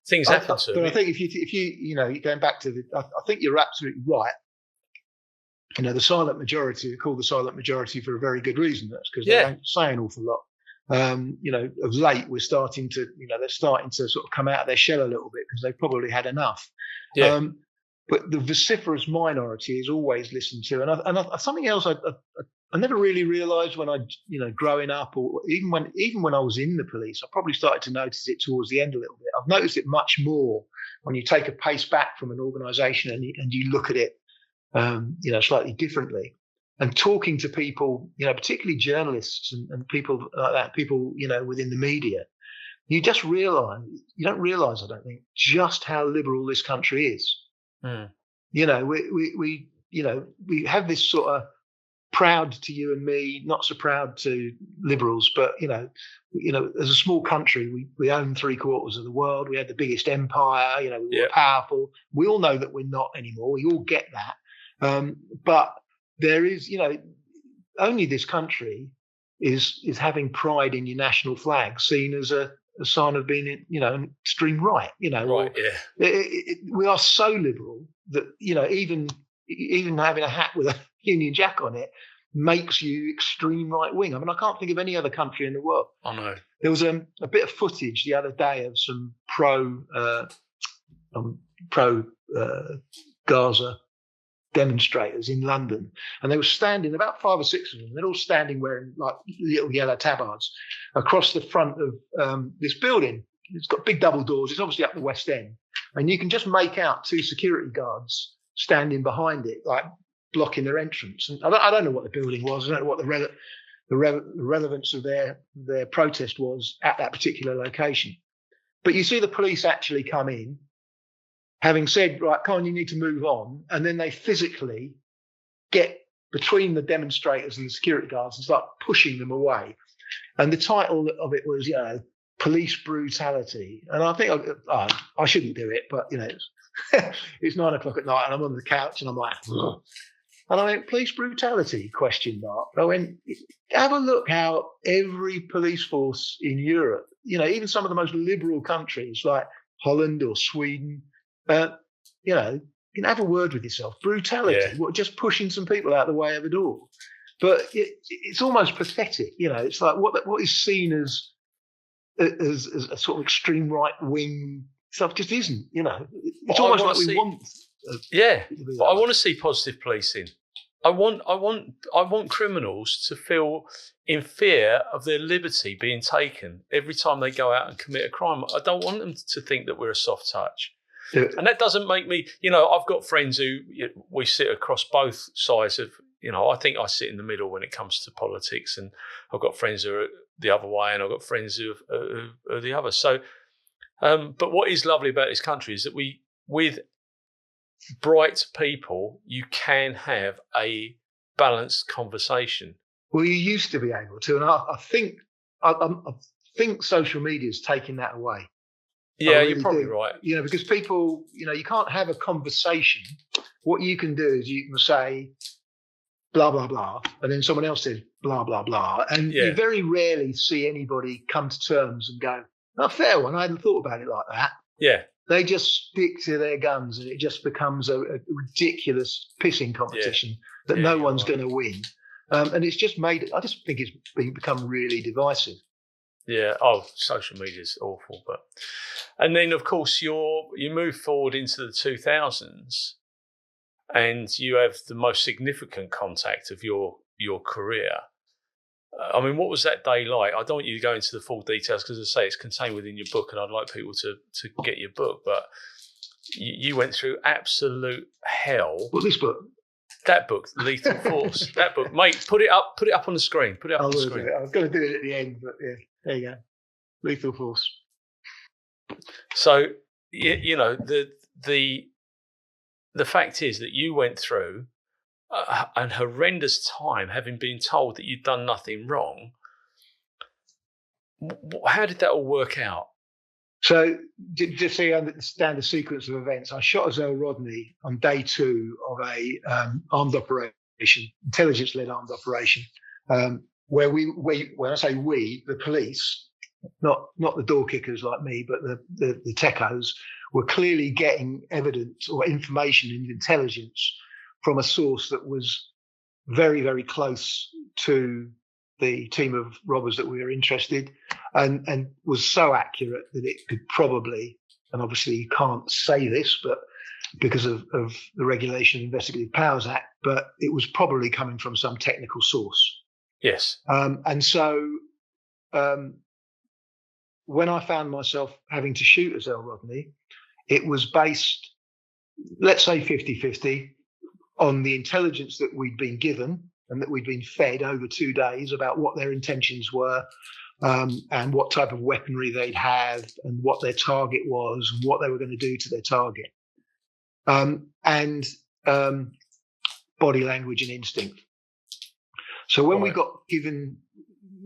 things happen to them. But I think if you going back to I think you're absolutely right. The silent majority are called the silent majority for a very good reason. That's because they don't say an awful lot. Of late, we're starting to, they're starting to sort of come out of their shell a little bit because they've probably had enough. Yeah. But the vociferous minority is always listened to. And something else I never really realised when growing up, or even when I was in the police, I probably started to notice it towards the end a little bit. I've noticed it much more when you take a pace back from an organisation and you look at it, slightly differently. And talking to people, particularly journalists and people like that, people, within the media, you don't realise, I don't think, just how liberal this country is. Mm. We have this sort of proud to you and me, not so proud to liberals, but, as a small country, we own 3/4 of the world. We had the biggest empire, we were powerful. We all know that we're not anymore. We all get that. But there is, only this country is having pride in your national flag seen as a sign of being, an extreme right. Right, we are so liberal that even having a hat with a Union Jack on it makes you extreme right wing. I mean, I can't think of any other country in the world. I know. There was a bit of footage the other day of some pro Gaza demonstrators in London, and they were standing, about 5 or 6 of them. They're all standing wearing like little yellow tabards across the front of this building. It's got big double doors. It's obviously up the West End, and you can just make out 2 security guards standing behind it, like blocking their entrance. And I don't know what the building was. I don't know what the relevance of their protest was at that particular location. But you see the police actually come in, having said, right, come on, you need to move on. And then they physically get between the demonstrators and the security guards and start pushing them away. And the title of it was, police brutality. And I think I shouldn't do it, but, it's 9 o'clock at night and I'm on the couch and I'm like, ugh. And I went, police brutality, ? I went, have a look how every police force in Europe, even some of the most liberal countries like Holland or Sweden, you can have a word with yourself. Brutality, just pushing some people out the way of the door. But it's almost pathetic. It's like what is seen as a sort of extreme right wing stuff just isn't. It's almost like we want. But I want to see positive policing. I want criminals to feel in fear of their liberty being taken every time they go out and commit a crime. I don't want them to think that we're a soft touch. And that doesn't make me, I've got friends who we sit across both sides of, I think I sit in the middle when it comes to politics, and I've got friends who are the other way, and I've got friends who are the other. So, but what is lovely about this country is that with bright people, you can have a balanced conversation. Well, you used to be able to, and I think social media is taking that away. Yeah, you're probably right. Because people, you can't have a conversation. What you can do is you can say blah, blah, blah, and then someone else says blah, blah, blah. And you very rarely see anybody come to terms and go, oh, fair one, I hadn't thought about it like that. Yeah. They just stick to their guns, and it just becomes a ridiculous pissing competition that no one's going to win. And it's just I just think it's become really divisive. Yeah. Social media is awful, and then of course you move forward into the 2000s, and you have the most significant contact of your career. I mean, what was that day like? I don't want you to go into the full details because, as I say, it's contained within your book, and I'd like people to get your book. But you went through absolute hell. What, this book? That book, Lethal Force. That book, mate. Put it up on the screen. Put it up on the screen. I was going to do it at the end, but yeah, there you go. Lethal Force. So the fact is that you went through an horrendous time, having been told that you'd done nothing wrong. How did that all work out? So, just so you understand the sequence of events, I shot Azzell Rodney on day 2 of a armed operation, intelligence-led armed operation, where when I say we, the police, not the door kickers like me, but the techos, were clearly getting evidence or information and intelligence from a source that was very, very close to the team of robbers that we were interested, and was so accurate that it could probably, and obviously you can't say this, but because of the Regulation of Investigative Powers Act, but it was probably coming from some technical source. Yes. And so when I found myself having to shoot Azzell Rodney, it was based, let's say 50-50, on the intelligence that we'd been given and that we'd been fed over 2 days about what their intentions were, and what type of weaponry they'd have, and what their target was, and what they were going to do to their target, and body language and instinct. So when we got given,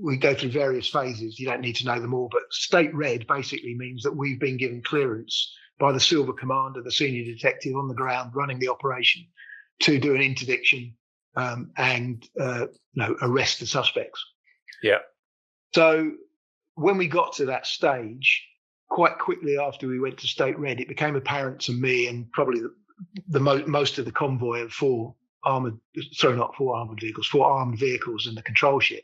we go through various phases. You don't need to know them all, but state red basically means that we've been given clearance by the Silver Commander, the senior detective on the ground running the operation, to do an interdiction and arrest the suspects. Yeah. So when we got to that stage, quite quickly after we went to state red, it became apparent to me, and probably most of the convoy of four armed vehicles and the control ship,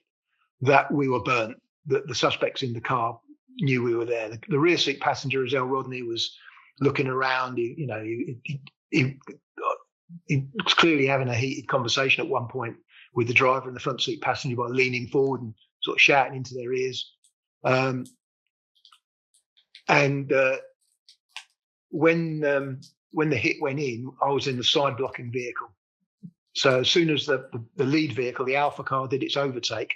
that we were burnt, that the suspects in the car knew we were there. The rear seat passenger, Azzell Rodney, was looking around. He was clearly having a heated conversation at one point with the driver and the front seat passenger by leaning forward and sort of shouting into their ears. When the hit went in, I was in the side blocking vehicle. So as soon as the lead vehicle, the Alpha car, did its overtake,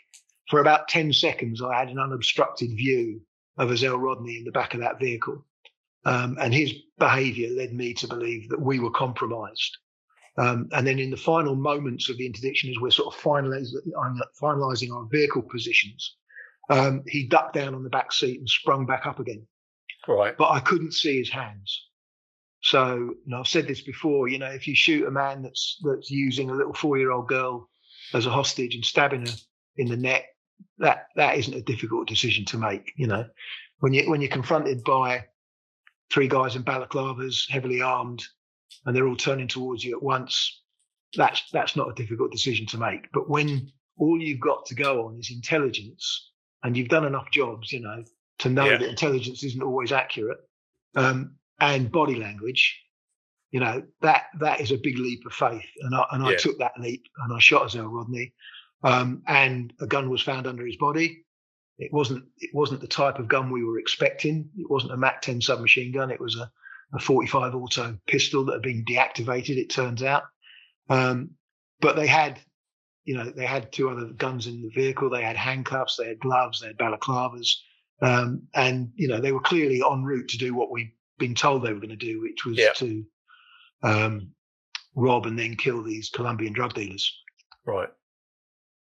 for about 10 seconds, I had an unobstructed view of Azzell Rodney in the back of that vehicle. And his behaviour led me to believe that we were compromised. And then in the final moments of the interdiction, as we're sort of finalising our vehicle positions, he ducked down on the back seat and sprung back up again. Right. But I couldn't see his hands. So, I've said this before, if you shoot a man that's using a little 4-year-old girl as a hostage and stabbing her in the neck, that isn't a difficult decision to make. When you're confronted by 3 guys in balaclavas, heavily armed, and they're all turning towards you at once, that's not a difficult decision to make. But when all you've got to go on is intelligence, and you've done enough jobs, to know that intelligence isn't always accurate, and body language, that is a big leap of faith. And I took that leap, and I shot Azzell Rodney, and a gun was found under his body. It wasn't the type of gun we were expecting. It wasn't a MAC-10 submachine gun. It was a 45 auto pistol that had been deactivated, it turns out. But they had 2 other guns in the vehicle. They had handcuffs, they had gloves, they had balaclavas, and they were clearly en route to do what we'd been told they were going to do, which was to rob and then kill these Colombian drug dealers. Right.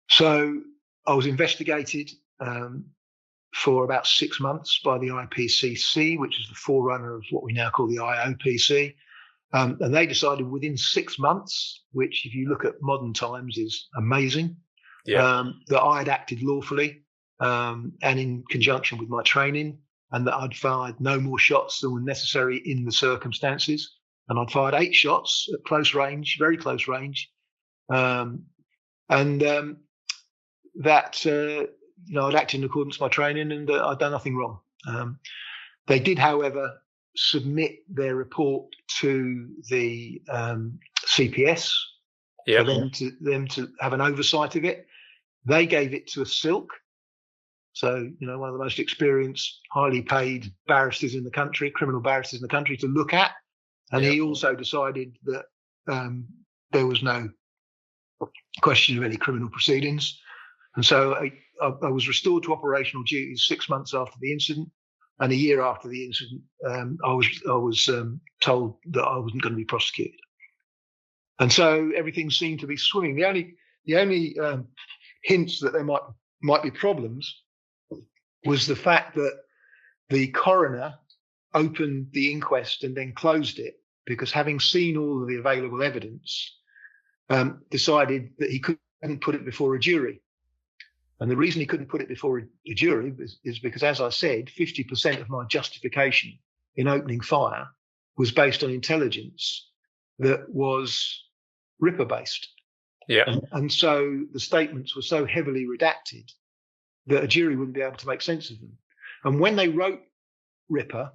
So I was investigated for about 6 months by the IPCC, which is the forerunner of what we now call the IOPC. And they decided within 6 months, which if you look at modern times is amazing, that I had acted lawfully and in conjunction with my training, and that I'd fired no more shots than were necessary in the circumstances. And I'd fired 8 shots at close range, very close range. I'd acted in accordance with my training, and I'd done nothing wrong. They did, however, submit their report to the CPS for them to have an oversight of it. They gave it to a silk. So, one of the most experienced, highly paid barristers in the country, criminal barristers in the country, to look at. And he also decided that there was no question of any criminal proceedings. And so I was restored to operational duties 6 months after the incident. And a year after the incident, I was told that I wasn't going to be prosecuted. And so everything seemed to be swimming. The only hints that there might be problems was the fact that the coroner opened the inquest and then closed it, because having seen all of the available evidence, decided that he couldn't put it before a jury. And the reason he couldn't put it before a jury is because, as I said, 50% of my justification in opening fire was based on intelligence that was Ripper based. Yeah. And so the statements were so heavily redacted that a jury wouldn't be able to make sense of them. And when they wrote Ripper,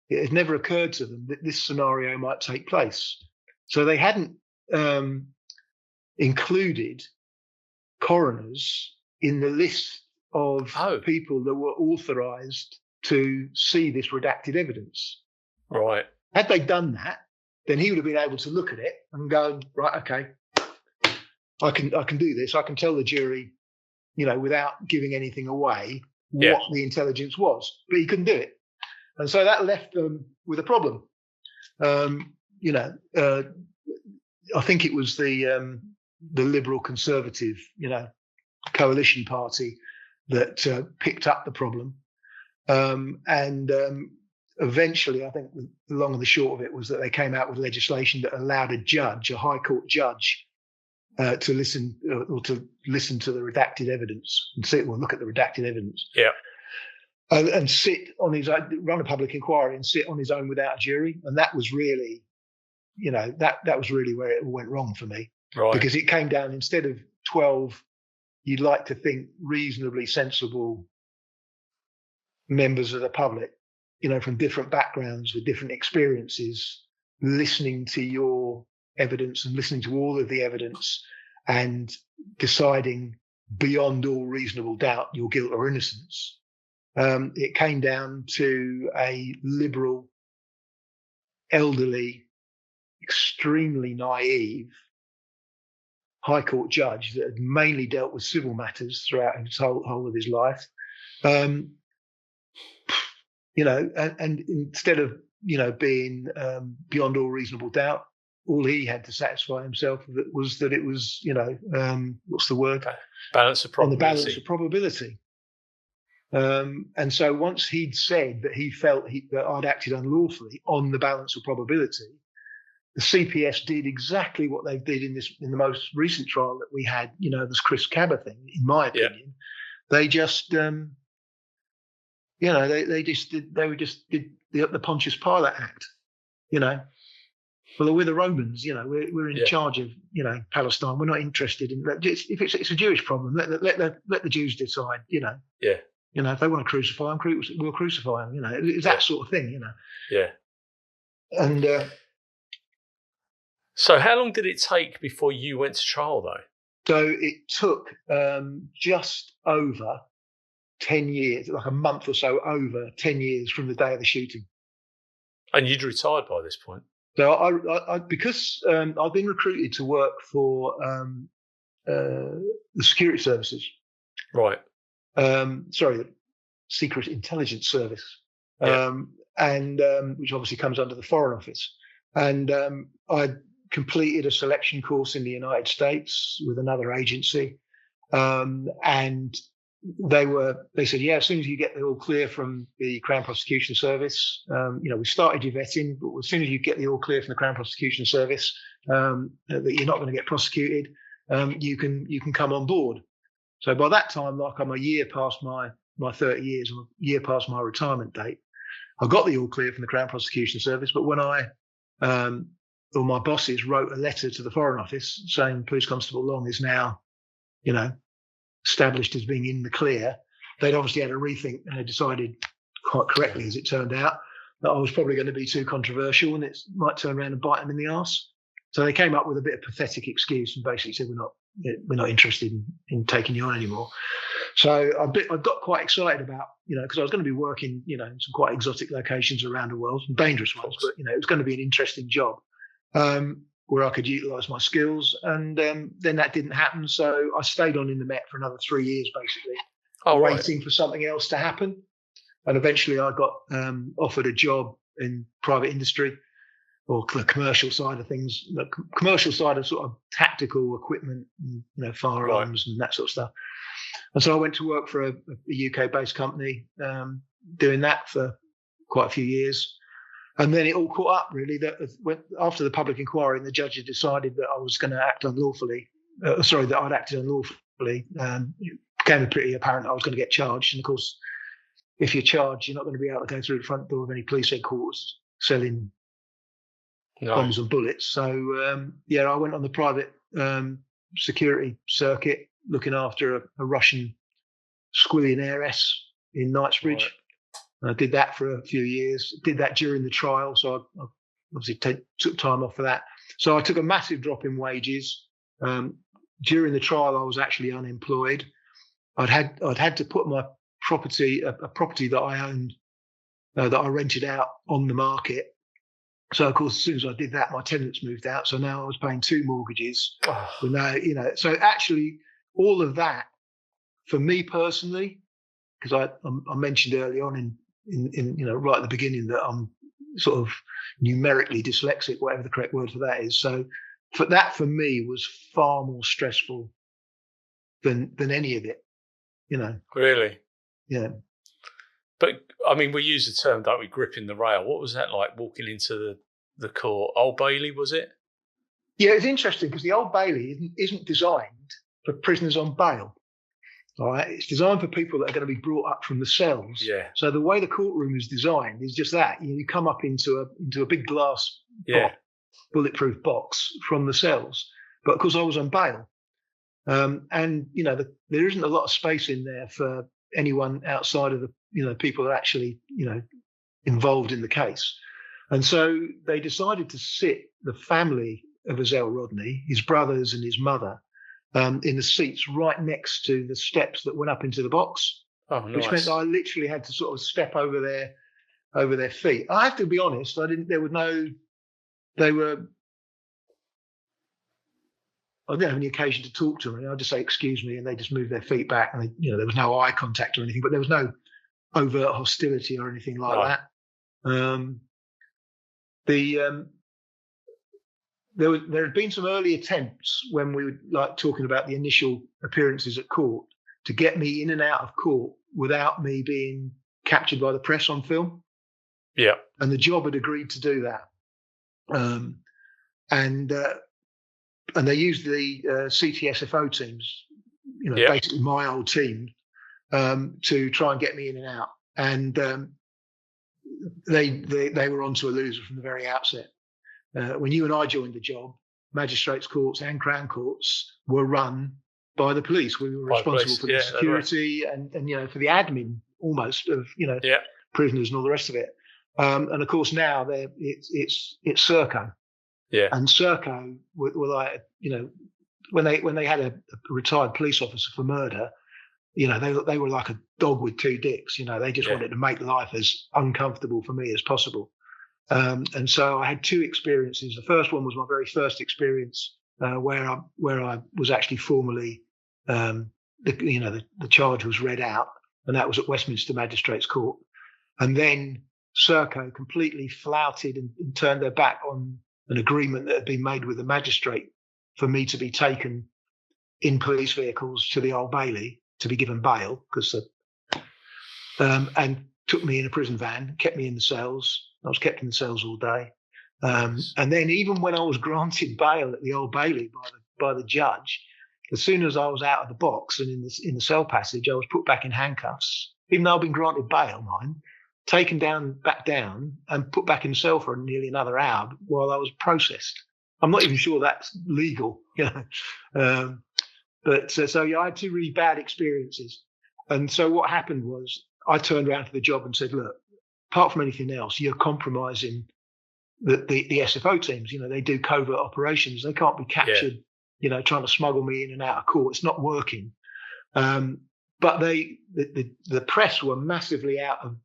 it had never occurred to them that this scenario might take place. So they hadn't included coroners in the list of people that were authorised to see this redacted evidence. Right. Had they done that, then he would have been able to look at it and go, right, okay, I can do this. I can tell the jury, without giving anything away, what the intelligence was. But he couldn't do it. And so that left them with a problem. I think it was the Liberal Conservative, coalition party that picked up the problem. Eventually, I think the long and the short of it was that they came out with legislation that allowed a High Court judge, to listen to the redacted evidence and look at the redacted evidence. Yeah. And sit on his own, run a public inquiry and sit on his own without a jury. And that was really, that was really where it all went wrong for me. Right. Because it came down, instead of 12, you'd like to think reasonably sensible members of the public, from different backgrounds with different experiences, listening to your evidence and listening to all of the evidence and deciding beyond all reasonable doubt your guilt or innocence. It came down to a liberal, elderly, extremely naive High Court judge that had mainly dealt with civil matters throughout his whole of his life. And instead of, being beyond all reasonable doubt, all he had to satisfy himself was that it was, what's the word? Balance of probability. On the balance of probability. And so once he'd said that he felt that I'd acted unlawfully on the balance of probability, the CPS did exactly what they did in the most recent trial that we had, this Chris Cabba thing, in my opinion. Yeah. They just, they did the Pontius Pilate act, Well, we're the Romans, we're in charge of, Palestine. We're not interested in that. If it's a Jewish problem, let the Jews decide, Yeah. If they want to crucify them, we'll crucify them. It's that sort of thing. Yeah. And so, how long did it take before you went to trial, though? So it took just over 10 years, like a month or so over 10 years from the day of the shooting. And you'd retired by this point. So I because I've been recruited to work for the security services. Right. The Secret Intelligence Service, and which obviously comes under the Foreign Office. And I completed a selection course in the United States with another agency, and they said, as soon as you get the all clear from the Crown Prosecution Service, we started your vetting, but as soon as you get the all clear from the Crown Prosecution Service that you're not going to get prosecuted, you can come on board. So by that time, like I'm a year past my 30 years, I'm a year past my retirement date. I got the all clear from the Crown Prosecution Service, but when my bosses wrote a letter to the Foreign Office saying Police Constable Long is now, established as being in the clear, they'd obviously had a rethink, and they decided, quite correctly as it turned out, that I was probably going to be too controversial and it might turn around and bite them in the arse. So they came up with a bit of pathetic excuse and basically said, we're not interested in taking you on anymore. So I got quite excited about, because I was going to be working, in some quite exotic locations around the world, some dangerous ones, but, it was going to be an interesting job where I could utilise my skills. And then that didn't happen. So I stayed on in the Met for another 3 years, basically, waiting for something else to happen. And eventually I got offered a job in private industry, or the commercial side of things, the commercial side of sort of tactical equipment, and, firearms and that sort of stuff. And so I went to work for a UK-based company, doing that for quite a few years. And then it all caught up, really, that after the public inquiry, and the judge had decided that I was going to act unlawfully, that I'd acted unlawfully, became pretty apparent I was going to get charged. And of course, if you're charged, you're not going to be able to go through the front door of any police headquarters selling bombs and bullets. So I went on the private security circuit, looking after a Russian squillion heiress in Knightsbridge. Right. I did that for a few years. Did that during the trial, so I obviously took time off for that. So I took a massive drop in wages. During the trial, I was actually unemployed. I'd had to put my property, a property that I owned, that I rented out, on the market. So of course, as soon as I did that, my tenants moved out. So now I was paying 2 mortgages. But now, so actually all of that for me personally, because I mentioned early on in right at the beginning that I'm sort of numerically dyslexic, whatever the correct word for that is. So for me was far more stressful than any of it, Really? Yeah. But I mean, we use the term, don't we, gripping the rail. What was that like, walking into the court? Old Bailey, was it? Yeah, it's interesting because the Old Bailey isn't designed for prisoners on bail. All right, it's designed for people that are going to be brought up from the cells. Yeah. So the way the courtroom is designed is just that you come up into a big glass bulletproof box from the cells. But of course, I was on bail, and there isn't a lot of space in there for anyone outside of the people that are actually involved in the case. And so they decided to sit the family of Azzell Rodney, his brothers and his mother, in the seats right next to the steps that went up into the box. Oh, nice. Which meant I literally had to sort of step over their feet. I have to be honest, I didn't have any occasion to talk to them. I'd just say, excuse me, and they just moved their feet back, and there was no eye contact or anything, but there was no overt hostility or anything like that. There had been some early attempts when we were talking about the initial appearances at court to get me in and out of court without me being captured by the press on film. Yeah. And the job had agreed to do that. And they used the CTSFO teams, basically my old team, to try and get me in and out. And they were onto a loser from the very outset. When you and I joined the job, magistrates' courts and Crown courts were run by the police. We were responsible for the security and for the admin almost of prisoners and all the rest of it. And of course now it's Serco. Yeah. And Serco were like, when they had a retired police officer for murder, they were like a dog with 2 dicks. They just wanted to make life as uncomfortable for me as possible. And so I had 2 experiences. The first one was my very first experience where I was actually formally, the charge was read out, and that was at Westminster Magistrates Court. And then Serco completely flouted and turned their back on an agreement that had been made with the magistrate for me to be taken in police vehicles to the Old Bailey to be given bail, and took me in a prison van, kept me in the cells. I was kept in the cells all day. And then even when I was granted bail at the Old Bailey by the judge, as soon as I was out of the box and in the cell passage, I was put back in handcuffs, even though I'd been granted bail, taken back down and put back in the cell for nearly another hour while I was processed. I'm not even sure that's legal, But I had 2 really bad experiences. And so what happened was I turned around to the job and said, look, apart from anything else, you're compromising the SFO teams. They do covert operations. They can't be captured, trying to smuggle me in and out of court. It's not working. But the press were massively out of,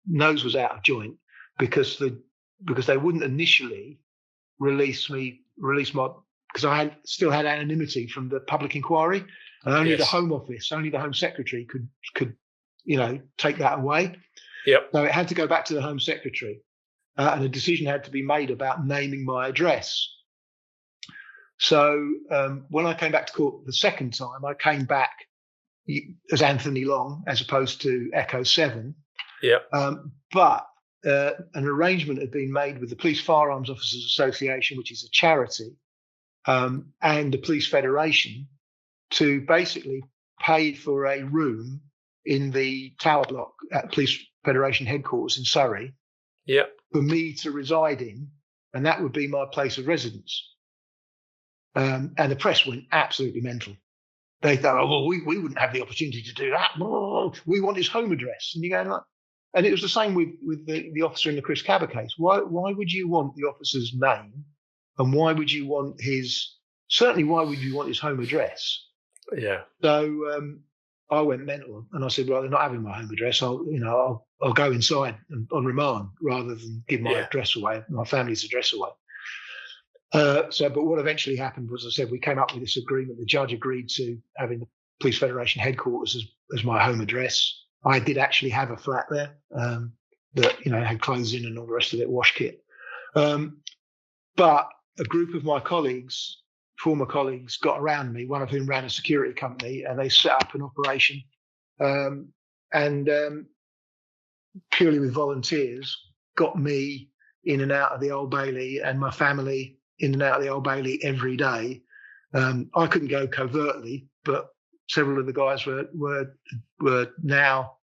nose was out of joint because they wouldn't initially release my, because I still had anonymity from the public inquiry, and only the Home Office, only the Home Secretary could take that away. Yep. So it had to go back to the Home Secretary, and a decision had to be made about naming my address. So when I came back to court the second time, I came back as Anthony Long as opposed to Echo 7. Yep. But an arrangement had been made with the Police Firearms Officers Association, which is a charity, and the Police Federation, to basically paid for a room in the tower block at Police Federation headquarters in Surrey for me to reside in, and that would be my place of residence. And the press went absolutely mental. They thought, oh, well, we wouldn't have the opportunity to do that. We want his home address. And you're going like, and it was the same with the officer in the Chris Cabba case. Why would you want the officer's name, and why would you want why would you want his home address? Yeah. So I went mental, and I said, well, they're not having my home address. I'll go inside and on remand rather than give my address away, my family's address away. But what eventually happened was, as I said, we came up with this agreement. The judge agreed to having the Police Federation headquarters as my home address. I did actually have a flat there that had clothes in and all the rest of it, wash kit. But a group of my colleagues, former colleagues, got around me. One of whom ran a security company, and they set up an operation, and purely with volunteers, got me in and out of the Old Bailey and my family in and out of the Old Bailey every day. I couldn't go covertly, but several of the guys were now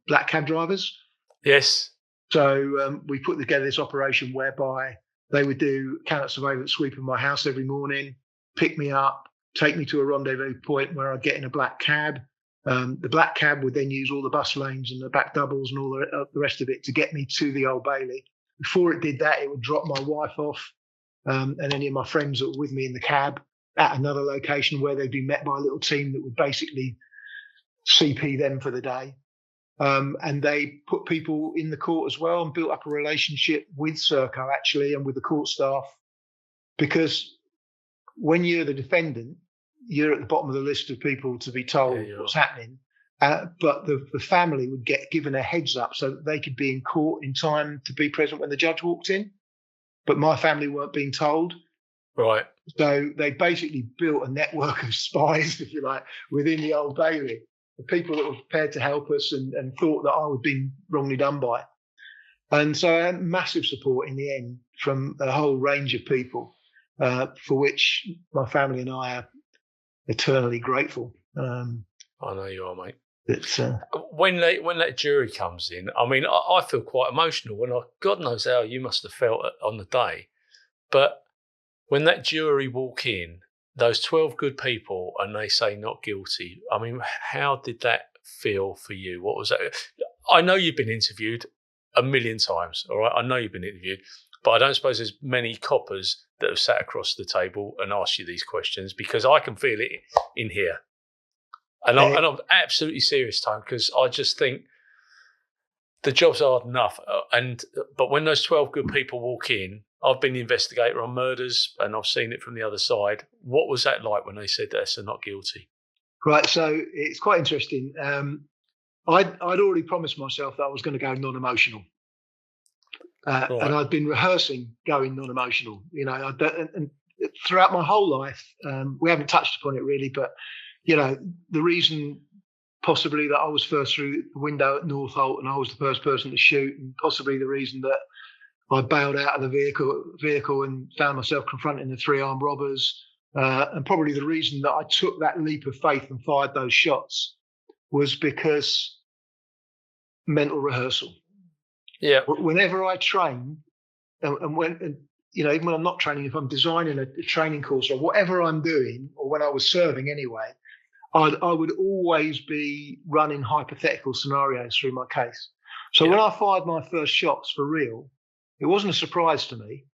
black cab drivers. Yes. So we put together this operation whereby they would do counter surveillance sweep of my house every morning, pick me up, take me to a rendezvous point where I'd get in a black cab. The black cab would then use all the bus lanes and the back doubles and all the rest of it to get me to the Old Bailey. Before it did that, it would drop my wife off and any of my friends that were with me in the cab at another location where they'd be met by a little team that would basically CP them for the day. And they put people in the court as well and built up a relationship with Serco, actually, and with the court staff. Because when you're the defendant, you're at the bottom of the list of people to be told what's happening. But the family would get given a heads up so that they could be in court in time to be present when the judge walked in. But my family weren't being told. Right. So they basically built a network of spies, if you like, within the Old Bailey. The people that were prepared to help us and thought that I was being wrongly done by. And so I had massive support in the end from a whole range of people, for which my family and I are eternally grateful. I know you are, mate. It's, when that jury comes in, I mean, I feel quite emotional. God knows how you must have felt on the day, but when that jury walk in, those 12 good people, and they say not guilty. I mean, how did that feel for you? What was that? I know you've been interviewed a million times, all right? I know you've been interviewed, but I don't suppose there's many coppers that have sat across the table and asked you these questions, because I can feel it in here. And I'm absolutely serious, Tom, because I just think the job's hard enough. But when those 12 good people walk in, I've been the investigator on murders and I've seen it from the other side. What was that like when they said that they're not guilty? Right, so it's quite interesting. I'd already promised myself that I was going to go non-emotional. Right. And I'd been rehearsing going non-emotional. And throughout my whole life, we haven't touched upon it really, but, the reason possibly that I was first through the window at Northolt and I was the first person to shoot, and possibly the reason that I bailed out of the vehicle and found myself confronting the 3 armed robbers. And probably the reason that I took that leap of faith and fired those shots was because mental rehearsal. Yeah. Whenever I train, even when I'm not training, if I'm designing a training course or whatever I'm doing, or when I was serving anyway, I would always be running hypothetical scenarios through my case. So when I fired my first shots for real, it wasn't a surprise to me.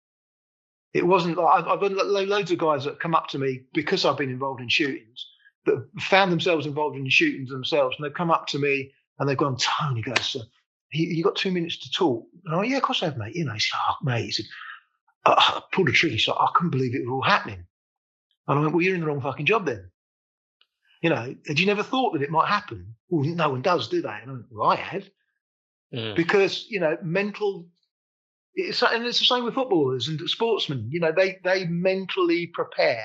It wasn't like I've got loads of guys that come up to me because I've been involved in shootings that found themselves involved in shootings themselves, and they've come up to me and they've gone, Tony, goes, so you got 2 minutes to talk? And I went, yeah, of course I have, mate. He said, oh, mate, he said, I pulled a trigger. He said, I couldn't believe it was all happening. And I went, well, you're in the wrong fucking job then. Had you never thought that it might happen? Well, no one does, do they? And I went, well, I had. Because, mental, and it's the same with footballers and sportsmen. They mentally prepare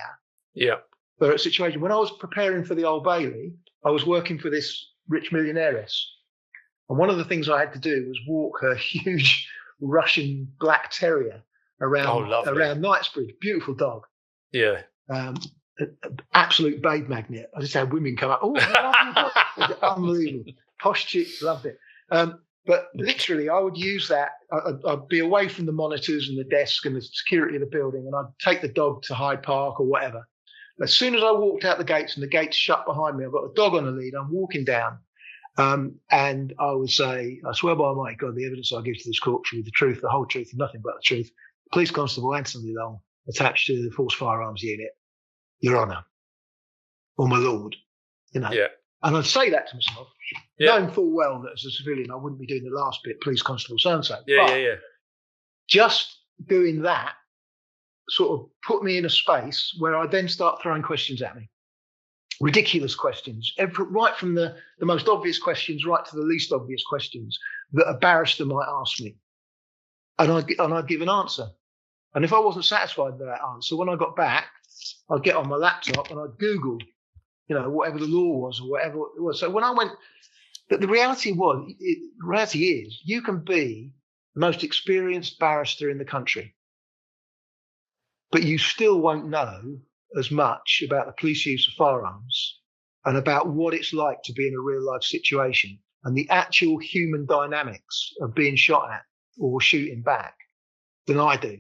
for a situation. When I was preparing for the Old Bailey, I was working for this rich millionairess. And one of the things I had to do was walk her huge Russian black terrier around Knightsbridge. Beautiful dog. Yeah. absolute babe magnet. I just had women come up. Oh, I love you. Unbelievable. Posh chicks, loved it. But literally, I would use that. I'd be away from the monitors and the desk and the security of the building, and I'd take the dog to Hyde Park or whatever. As soon as I walked out the gates and the gates shut behind me, I've got a dog on the lead. I'm walking down, and I would say, I swear by my God, the evidence I give to this court shall be the truth, the whole truth, and nothing but the truth. Police Constable Anthony Long, attached to the Force Firearms Unit, Your Honour, or my Lord, Yeah. And I'd say that to myself, knowing full well that as a civilian I wouldn't be doing the last bit, Police Constable so-and-so. Yeah. Just doing that sort of put me in a space where I then start throwing questions at me. Ridiculous questions, right from the most obvious questions right to the least obvious questions that a barrister might ask me. And I'd give an answer. And if I wasn't satisfied with that answer, when I got back, I'd get on my laptop and I'd Google, whatever the law was or whatever it was. So when I went, the reality is you can be the most experienced barrister in the country, but you still won't know as much about the police use of firearms and about what it's like to be in a real life situation and the actual human dynamics of being shot at or shooting back than I do.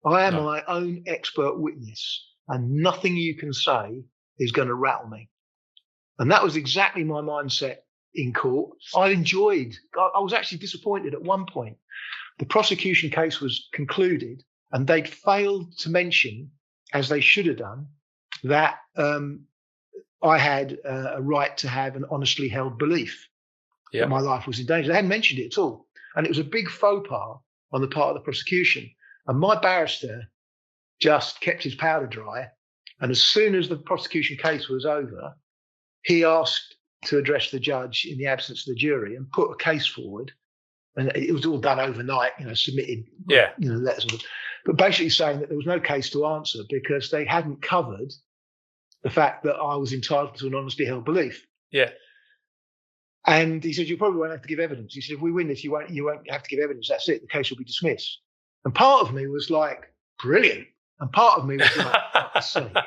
I am my own expert witness, and nothing you can say is going to rattle me. And that was exactly my mindset in court. I was actually disappointed at one point. The prosecution case was concluded and they'd failed to mention, as they should have done, that I had a right to have an honestly held belief that my life was in danger. They hadn't mentioned it at all. And it was a big faux pas on the part of the prosecution. And my barrister just kept his powder dry. And as soon as the prosecution case was over, he asked to address the judge in the absence of the jury and put a case forward. And it was all done overnight, submitted letters. But basically saying that there was no case to answer because they hadn't covered the fact that I was entitled to an honestly held belief. Yeah. And he said, you probably won't have to give evidence. He said, if we win this, you won't have to give evidence. That's it. The case will be dismissed. And part of me was like, brilliant. And part of me was like, fuck's sake.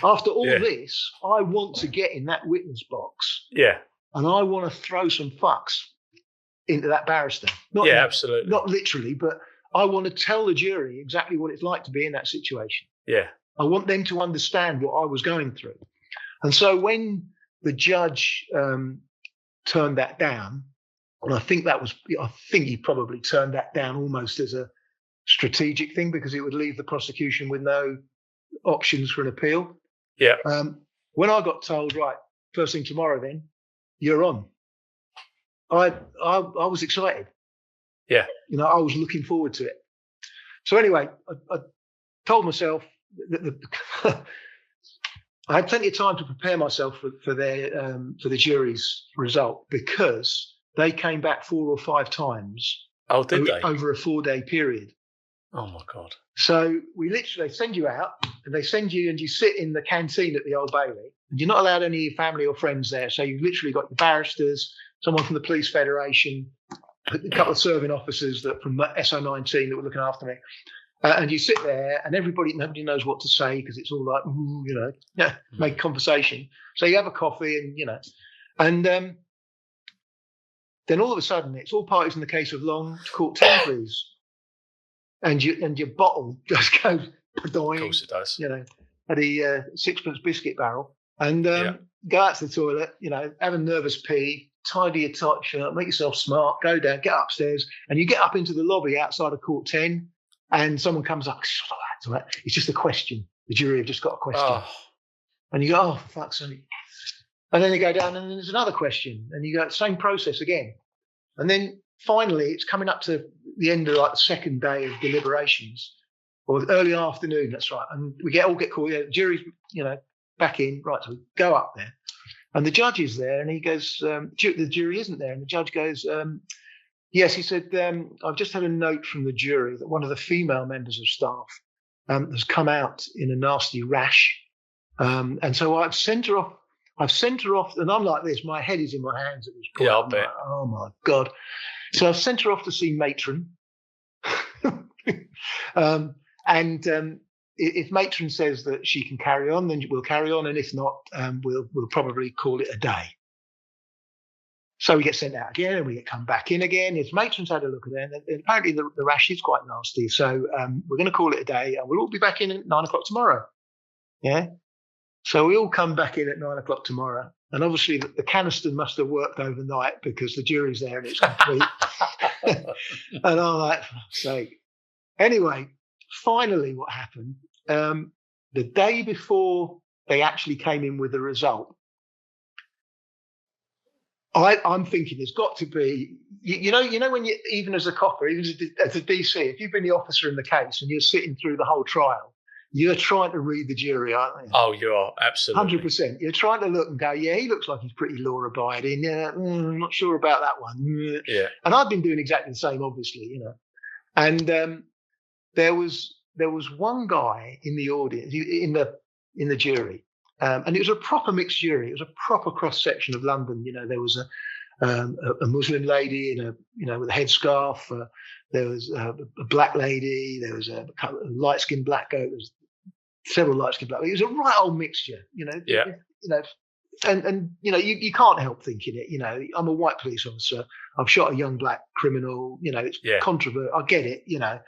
After all this, I want to get in that witness box. Yeah. And I want to throw some fucks into that barrister. Absolutely. Not literally, but I want to tell the jury exactly what it's like to be in that situation. Yeah. I want them to understand what I was going through. And so when the judge turned that down, and I think he probably turned that down almost as a strategic thing because it would leave the prosecution with no options for an appeal. Yeah. When I got told, right, first thing tomorrow, then you're on, I was excited. Yeah. I was looking forward to it. So anyway, I told myself that I had plenty of time to prepare myself for the jury's result because they came back 4 or 5 times. Oh, did they? Over a 4-day period. Oh my God. So they send you out and they send you and you sit in the canteen at the Old Bailey and you're not allowed any of your family or friends there. So you've literally got the barristers, someone from the Police Federation, a couple of serving officers from SO19 that were looking after me. And you sit there and nobody knows what to say because it's all like, make conversation. So you have a coffee and then all of a sudden it's all parties in the case of Long to court 10, please. And your bottle just goes, of course it does. At the sixpence biscuit barrel and go out to the toilet, have a nervous pee, tidy your top shirt, make yourself smart, go down, get upstairs, and you get up into the lobby outside of court 10 and someone comes up, it's just a question. The jury have just got a question. Oh. And you go, oh, for fuck's sake. And then you go down and there's another question and you go, same process again. And then finally it's coming up to the end of the second day of deliberations or the early afternoon, that's right. And we all get called, the jury's, back in, right, so we go up there. And the judge is there and he goes, the jury isn't there. And the judge goes, yes, he said, I've just had a note from the jury that one of the female members of staff has come out in a nasty rash. And so I've sent her off, and I'm like this, my head is in my hands at this point. Yeah, I'll bet. Like, oh my God. So I've sent her off to see matron. if matron says that she can carry on, then we'll carry on, and if not, we'll probably call it a day. So we get sent out again, and we get come back in again. If matron's had a look at it, and apparently the rash is quite nasty, so we're going to call it a day, and we'll all be back in at 9 o'clock tomorrow. Yeah. So we all come back in at 9 o'clock tomorrow, and obviously the canister must have worked overnight because the jury's there and it's complete. And I'm like, for fuck's sake. Anyway, finally, what happened? The day before they actually came in with the result, I'm thinking there's got to be, you know, when you, even as a copper, even as a DC, if you've been the officer in the case and you're sitting through the whole trial, you're trying to read the jury, aren't you? Oh, you are, absolutely. 100%. You're trying to look and go, yeah, he looks like he's pretty law-abiding. Yeah, I'm not sure about that one. Yeah. And I've been doing exactly the same, obviously, you know. And there was one guy in the audience, in the jury, and it was a proper mixed jury. It was a proper cross section of London. You know, there was a Muslim lady with a headscarf. There was a black lady. There was a light skinned black guy. There was several light skinned black. It was a right old mixture. You know. Yeah. You know, and you know, you can't help thinking it. You know, I'm a white police officer. I've shot a young black criminal. You know, it's controversial. I get it. You know.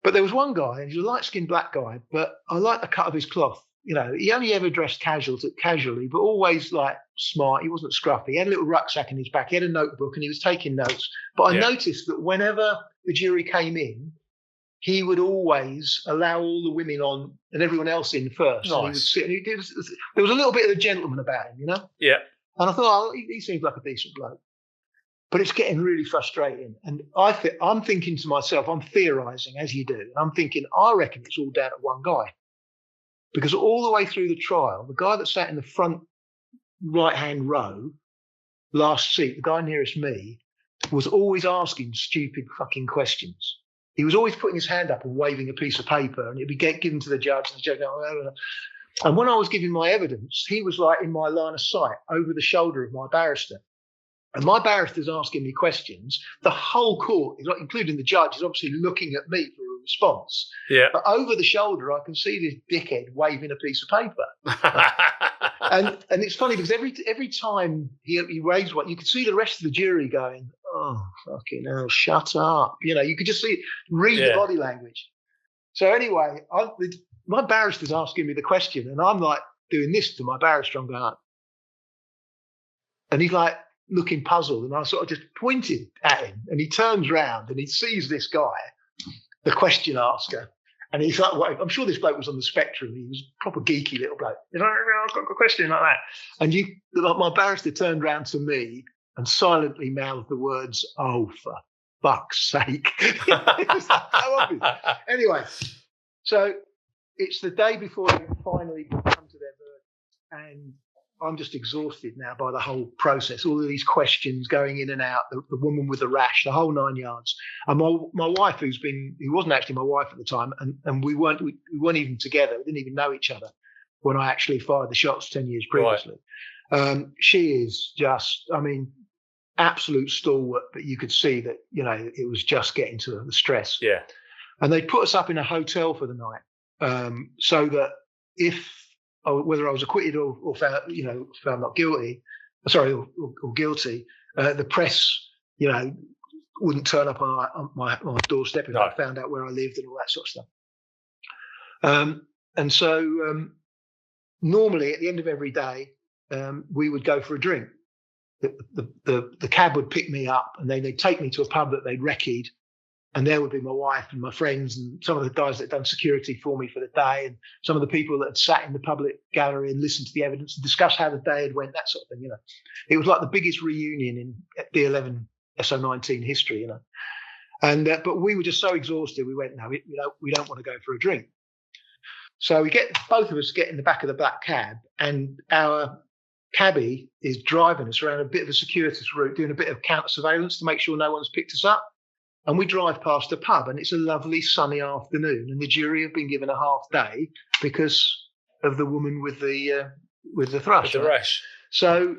But there was one guy, and he was a light-skinned black guy, but I like the cut of his cloth. You know, he only ever dressed casually, but always like smart. He wasn't scruffy. He had a little rucksack in his back. He had a notebook, and he was taking notes. But I noticed that whenever the jury came in, he would always allow all the women on and everyone else in first. Nice. And he would sit, and there was a little bit of a gentleman about him, you know? Yeah. And I thought, oh, he seems like a decent bloke. But it's getting really frustrating. And I'm thinking to myself, I'm theorizing, as you do. And I'm thinking, I reckon it's all down to one guy. Because all the way through the trial, the guy that sat in the front right-hand row, last seat, the guy nearest me, was always asking stupid fucking questions. He was always putting his hand up and waving a piece of paper, and it'd be given to the judge, and the judge going, and when I was giving my evidence, he was like in my line of sight, over the shoulder of my barrister. And my barrister's asking me questions. The whole court, including the judge, is obviously looking at me for a response. Yeah. But over the shoulder, I can see this dickhead waving a piece of paper. and it's funny because every time he raised one, you could see the rest of the jury going, oh, fucking hell, shut up. You know, you could just read the body language. So anyway, my barrister's asking me the question, and I'm like doing this to my barrister. I'm going, and he's like, looking puzzled, and I sort of just pointed at him, and he turns round and he sees this guy, the question asker, and he's like, well, I'm sure this bloke was on the spectrum. He was a proper geeky little bloke. He's like, I've got a question like that. And my barrister turned round to me and silently mouthed the words, oh, for fuck's sake. It was so obvious. Anyway, so it's the day before they finally come to their verdict, and I'm just exhausted now by the whole process, all of these questions going in and out, the woman with the rash, the whole 9 yards. And my wife, who wasn't actually my wife at the time, and we weren't even together, we didn't even know each other when I actually fired the shots 10 years previously. Right. She is just, I mean, absolute stalwart, but you could see that, you know, it was just getting to the stress. Yeah. And they put us up in a hotel for the night, so that whether I was acquitted or found not guilty, or guilty, the press, you know, wouldn't turn up on my doorstep if I found out where I lived and all that sort of stuff. And so normally at the end of every day, we would go for a drink. The cab would pick me up, and then they'd take me to a pub that they'd recceed. And there would be my wife and my friends and some of the guys that had done security for me for the day, and some of the people that had sat in the public gallery and listened to the evidence and discussed how the day had went, that sort of thing, you know. It was like the biggest reunion in D11 SO19 history, you know. And but we were just so exhausted, we went, no, we don't want to go for a drink. So both of us get in the back of the black cab, and our cabbie is driving us around a bit of a circuitous route, doing a bit of counter surveillance to make sure no one's picked us up. And we drive past a pub, and it's a lovely sunny afternoon, and the jury have been given a half day because of the woman with the thrush. With the rash. So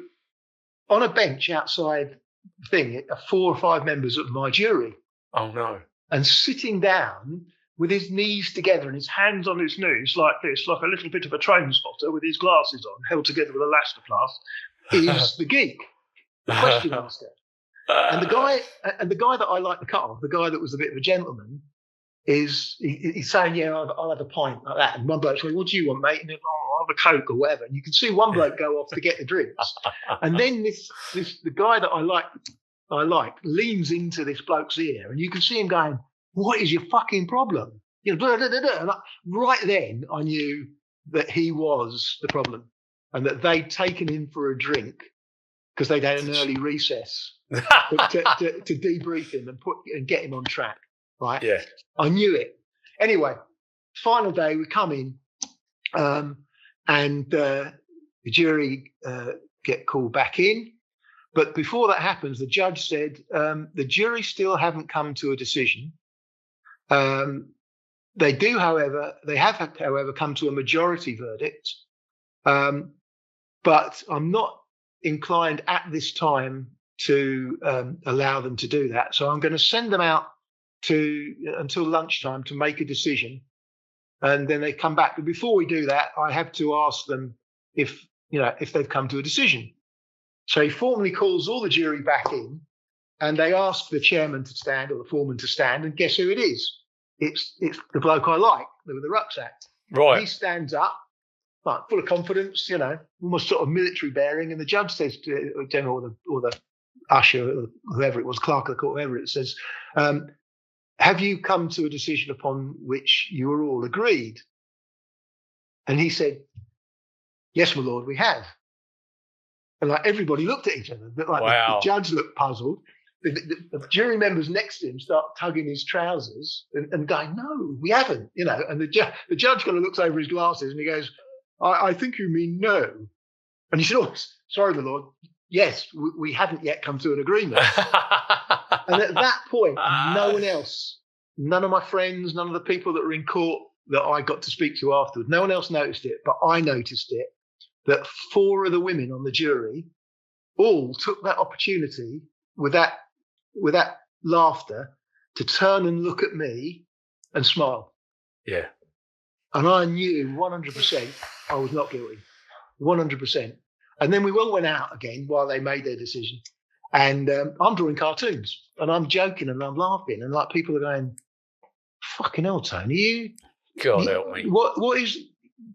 on a bench outside the thing are 4 or 5 members of my jury. Oh, no. And sitting down with his knees together and his hands on his knees like this, like a little bit of a train spotter with his glasses on, held together with elastoplast, is the geek, the question asker. And the guy that I like to cut off, the guy that was a bit of a gentleman, he's saying, yeah, I'll have a pint like that. And one bloke's going, what do you want, mate? And he's, I'll have a Coke or whatever. And you can see one bloke go off to get the drinks. And then the guy that I like leans into this bloke's ear, and you can see him going, what is your fucking problem? You know, blah, blah, blah, blah. And right then I knew that he was the problem and that they'd taken him for a drink because they'd had an early recess to debrief him and get him on track. Right? Yeah. I knew it. Anyway, final day, we come in, and the jury get called back in. But before that happens, the judge said, the jury still haven't come to a decision. They have, however, come to a majority verdict. But I'm not inclined at this time to allow them to do that. So I'm going to send them out until lunchtime to make a decision, and then they come back. But before we do that, I have to ask them if they've come to a decision. So he formally calls all the jury back in, and they ask the chairman to stand or the foreman to stand, and guess who it is? It's the bloke I like with the rucksack. Right. He stands up, like full of confidence, almost sort of military bearing, and the judge says to the general or the usher, or whoever it was, clerk of the court, whoever it says, have you come to a decision upon which you are all agreed? And he said, yes, my lord, we have. And like everybody looked at each other. Like wow. The judge looked puzzled. The jury members next to him start tugging his trousers and going, no, we haven't, And the judge kind of looks over his glasses and he goes, I think you mean no. And he said, oh, sorry, my lord. Yes, we haven't yet come to an agreement. And at that point, no one else, none of my friends, none of the people that were in court that I got to speak to afterwards, no one else noticed it, but I noticed it, that 4 of the women on the jury all took that opportunity with that laughter to turn and look at me and smile. Yeah. And I knew 100% I was not guilty, 100%. And then we all went out again while they made their decision. And I'm drawing cartoons and I'm joking and I'm laughing. And like people are going, fucking hell, Tony, God help me. What is,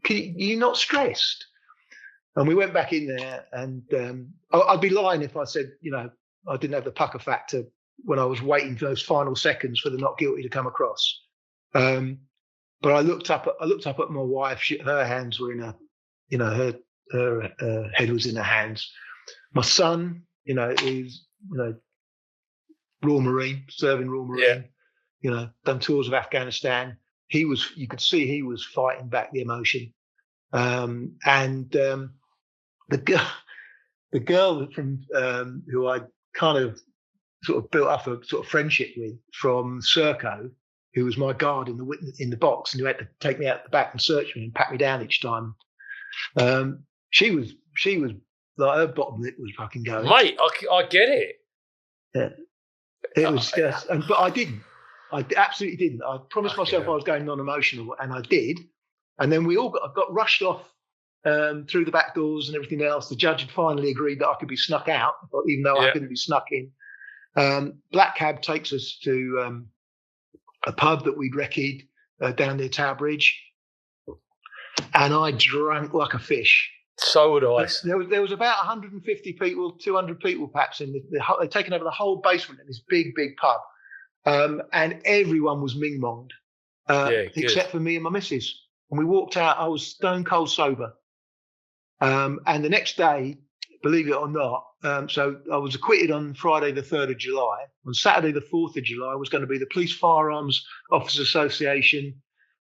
you not stressed? And we went back in there and I'd be lying if I said, I didn't have the pucker factor when I was waiting for those final seconds for the not guilty to come across. But I looked up at my wife. Her hands were in her head was in her hands. My son, is, Royal Marine, serving Royal Marine, done tours of Afghanistan. You could see he was fighting back the emotion. And the girl from, who I kind of sort of built up a sort of friendship with from Serco, who was my guard in the box and who had to take me out the back and search me and pat me down each time. She was like, her bottom lip was fucking going. Mate, I get it. Yeah. It was just, but I didn't. I absolutely didn't. I promised myself I was going non-emotional, and I did. And then we all got rushed off through the back doors and everything else. The judge had finally agreed that I could be snuck out, even though I couldn't be snuck in. Black cab takes us to a pub that we'd recce'd down near Tower Bridge, and I drank like a fish. So would I. There was about 150 people, 200 people perhaps in they'd taken over the whole basement in this big pub, and everyone was ming-monged except for me and my missus. And we walked out. I was stone cold sober. And the next day, believe it or not, so I was acquitted on Friday the 3rd of July. On Saturday the 4th of July was going to be the Police Firearms Officers Association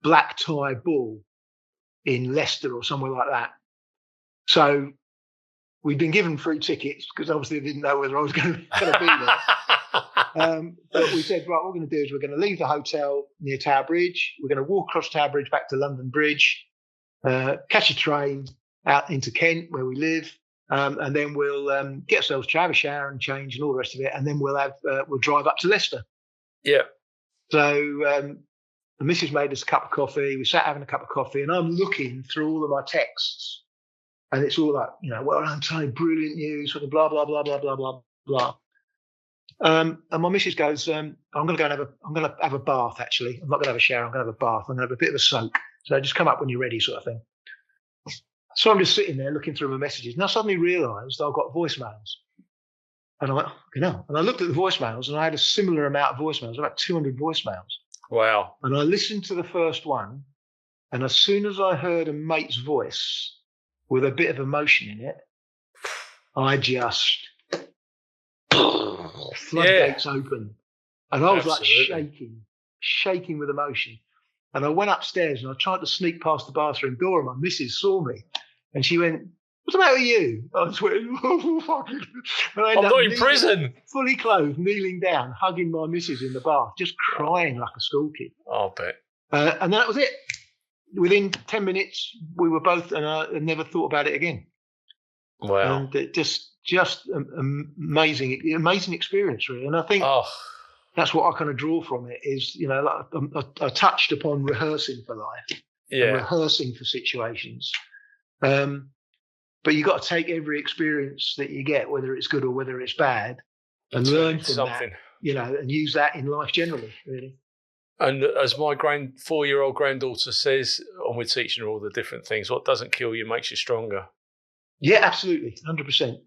black tie ball in Leicester or somewhere like that. So we'd been given free tickets because obviously I didn't know whether I was going to be there. But we said, right, what we're going to do is we're going to leave the hotel near Tower Bridge. We're going to walk across Tower Bridge back to London Bridge, catch a train out into Kent where we live, and then we'll get ourselves to have a shower and change and all the rest of it, and then we'll drive up to Leicester. Yeah. So the missus made us a cup of coffee. We sat having a cup of coffee, and I'm looking through all of my texts, and it's all like, well, I'm telling brilliant news, blah blah blah blah blah blah blah. And my missus goes, I'm going to have a bath. Actually, I'm not going to have a shower. I'm going to have a bath. I'm going to have a bit of a soak. So just come up when you're ready, sort of thing. So I'm just sitting there looking through my messages, and I suddenly realised I've got voicemails. And I went, And I looked at the voicemails, and I had a similar amount of voicemails, about 200 voicemails. Wow. And I listened to the first one, and as soon as I heard a mate's voice with a bit of emotion in it, I just floodgates open. And I was like shaking with emotion. And I went upstairs and I tried to sneak past the bathroom door, and my missus saw me. And she went, "What's the matter with you?" I just went, "Oh, fucking." I'm not in prison. Fully clothed, kneeling down, hugging my missus in the bath, just crying like a school kid. I'll bet. And that was it. Within 10 minutes, we were both, and I never thought about it again. Wow. And it just amazing experience, really. And I think that's what I kind of draw from it is, I touched upon rehearsing for life, and rehearsing for situations. But you got to take every experience that you get, whether it's good or whether it's bad, and learn from something, and use that in life generally, really. And as my 4-year-old granddaughter says, and we're teaching her all the different things, what doesn't kill you makes you stronger. Yeah, absolutely, 100%.